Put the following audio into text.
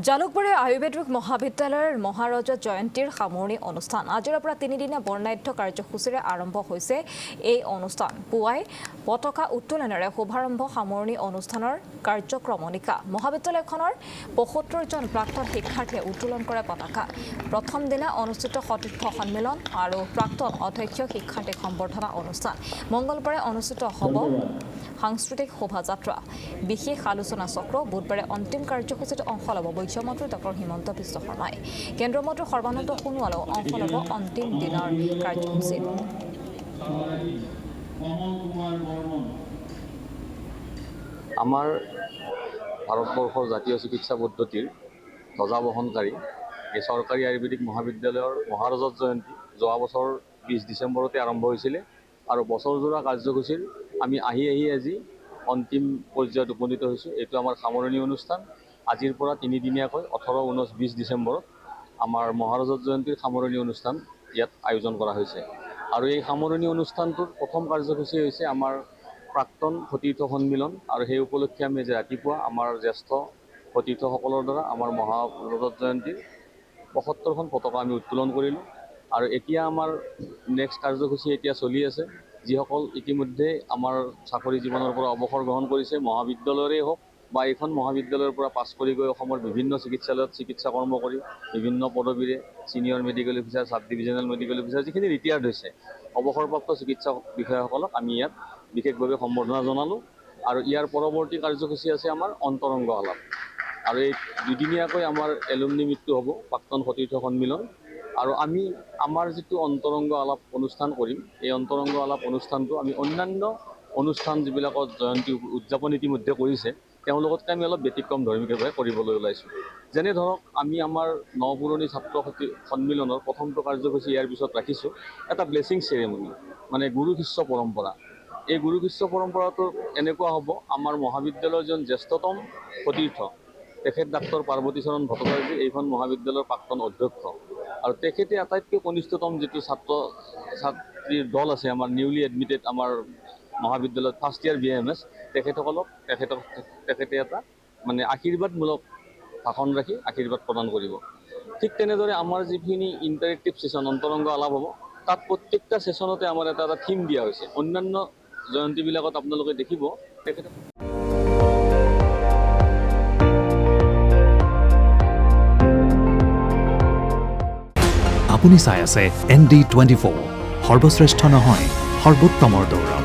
জালুকবাৰী আয়ুৰ্বেদিক মহাবিদ্যালয়ৰ মহাৰজত জয়ন্তীৰ সামৰণি অনুষ্ঠান আজিৰ পৰা 3 দিনীয়া বৰ্ণাঢ্য কাৰ্যসূচীৰে আৰম্ভ হৈছে এই অনুষ্ঠান পুৱাই পতাকা উত্তোলনেৰে শুভাৰম্ভ সামৰণি অনুষ্ঠানৰ কাৰ্যক্ৰমণিকা মহাবিদ্যালয়খনৰ ৭৫ জন প্ৰাক্তন শিক্ষাৰ্থীয়ে উত্তোলন কৰে পতাকা প্ৰথম দিনা অনুষ্ঠিত সতীৰ্থ সন্মিলন আৰু প্ৰাক্তন অধ্যক্ষ শিক্ষাৰ্থী সম্বৰ্ধনা অনুষ্ঠান মঙ্গলবাৰে অনুষ্ঠিত হ'ব সাংস্কৃতিক শোভাযাত্ৰা বিশেষ আলোচনা চক্ৰ বুধবাৰে অন্তিম কাৰ্যসূচীত অংশ ল'ব মুখ্যমন্ত্ৰী ডক্টৰ হিমন্ত বিশ্ব শৰ্মাই কেন্দ্ৰীয় মন্ত্ৰী সৰ্বানন্দ সোণোৱালেও অংশ ল'ব অন্তিম দিনৰ কাৰ্যসূচীত আমাৰ ভাৰতবৰ্ষৰ জাতীয় চিকিৎসা পদ্ধতিৰ ধ্বজাবহনকাৰী এই চৰকাৰী আয়ুৰ্বেদিক মহাবিদ্যালয়ৰ মহাৰজত জয়ন্তী যোৱা বছৰ 20 ডিচেম্বৰতে আৰম্ভ হৈছিলে আৰু বছৰজোৰা কাৰ্যসূচীৰ আমি আজি অন্তিম পৰ্যায়ত উপনীত হৈছোঁ এইটো আমাৰ সামৰণি অনুষ্ঠান আজিৰ পৰা 3 দিনীয়াকৈ 18, 19, 20 ডিচেম্বৰত আমাৰ মহাৰজত জয়ন্তীৰ সামৰণি অনুষ্ঠান ইয়াত আয়োজন কৰা হৈছে আৰু এই সামৰণি অনুষ্ঠানটোৰ প্ৰথম কাৰ্যসূচী হৈছে আমাৰ প্ৰাক্তন সতীৰ্থ সন্মিলন আৰু সেই উপলক্ষে আমি যে ৰাতিপুৱা আমাৰ জ্যেষ্ঠ সতীৰ্থসকলৰ দ্বাৰা আমাৰ মহাৰজত জয়ন্তীৰ ৭৫খন পতাকা আমি উত্তোলন কৰিলোঁ আৰু এতিয়া আমাৰ নেক্সট কাৰ্যসূচী এতিয়া চলি আছে যিসকল ইতিমধ্যে আমাৰ চাকৰি জীৱনৰ পৰা অৱসৰ গ্ৰহণ কৰিছে মহাবিদ্যালয়ৰে হওক বা এইখন মহাবিদ্যালয়ৰ পৰা পাছ কৰি গৈ অসমৰ বিভিন্ন চিকিৎসালয়ত চিকিৎসা কৰ্ম কৰি বিভিন্ন পদবীৰে senior medical officer sub divisional medical officer যিখিনি ৰিটায়াৰ্ড হৈছে অৱসৰপ্ৰাপ্ত চিকিৎসা বিষয়াসকলক আমি ইয়াত বিশেষভাৱে সম্বৰ্ধনা জনালোঁ আৰু ইয়াৰ পৰৱৰ্তী কাৰ্যসূচী আছে আমাৰ অন্তৰংগ আলাপ আৰু এই দুদিনীয়াকৈ আমাৰ এলুমনি মিটটো হ'ব প্ৰাক্তন সতীৰ্থ সন্মিলন আৰু আমি আমাৰ যিটো অন্তৰংগ আলাপ অনুষ্ঠান কৰিম এই অন্তৰংগ আলাপ অনুষ্ঠানটো আমি অন্যান্য অনুষ্ঠান যিবিলাকত জয়ন্তী উদযাপন ইতিমধ্যে কৰিছে তেওঁলোকতকৈ আমি অলপ ব্যতিক্ৰম ধৰ্মীভাৱে কৰিবলৈ ওলাইছোঁ যেনে ধৰক আমি আমাৰ নপুৰণি ছাত্ৰ সন্মিলনৰ প্ৰথমটো কাৰ্যসূচী ইয়াৰ পিছত ৰাখিছোঁ এটা ব্লেছিং চেৰেমনি মানে গুৰু শিষ্য পৰম্পৰা এই গুৰু শিষ্য পৰম্পৰাটো এনেকুৱা হ'ব আমাৰ মহাবিদ্যালয়ৰ জন জ্যেষ্ঠতম সতীৰ্থ তেখেত ডাক্তৰ পাৰ্বতীচৰণ ভট্টাচাৰ্য এইখন মহাবিদ্যালয়ৰ প্ৰাক্তন অধ্যক্ষ আৰু তেখেতে আটাইতকৈ কনিষ্ঠতম যিটো ছাত্ৰ ছাত্ৰীৰ দল আছে আমাৰ নিউলি এডমিটেড আমাৰ মহাবিদ্যালয়ত ফাৰ্ষ্ট ইয়াৰ BAMS তেখেতসকলক তেখেতে এটা মানে আশীৰ্বাদমূলক ভাষণ ৰাখি আশীৰ্বাদ প্ৰদান কৰিব ঠিক তেনেদৰে আমাৰ যিখিনি ইণ্টাৰেক্টিভ ছেশ্যন অন্তৰংগ আলাপ হ'ব তাত প্ৰত্যেকটা ছেশ্যনতে আমাৰ এটা থিম দিয়া হৈছে অন্যান্য জয়ন্তীবিলাকত আপোনালোকে দেখিব তেখেতে আপুনি চাই আছে ND24 সৰ্বশ্ৰেষ্ঠ নহয় সৰ্বোত্তমৰ দৌৰ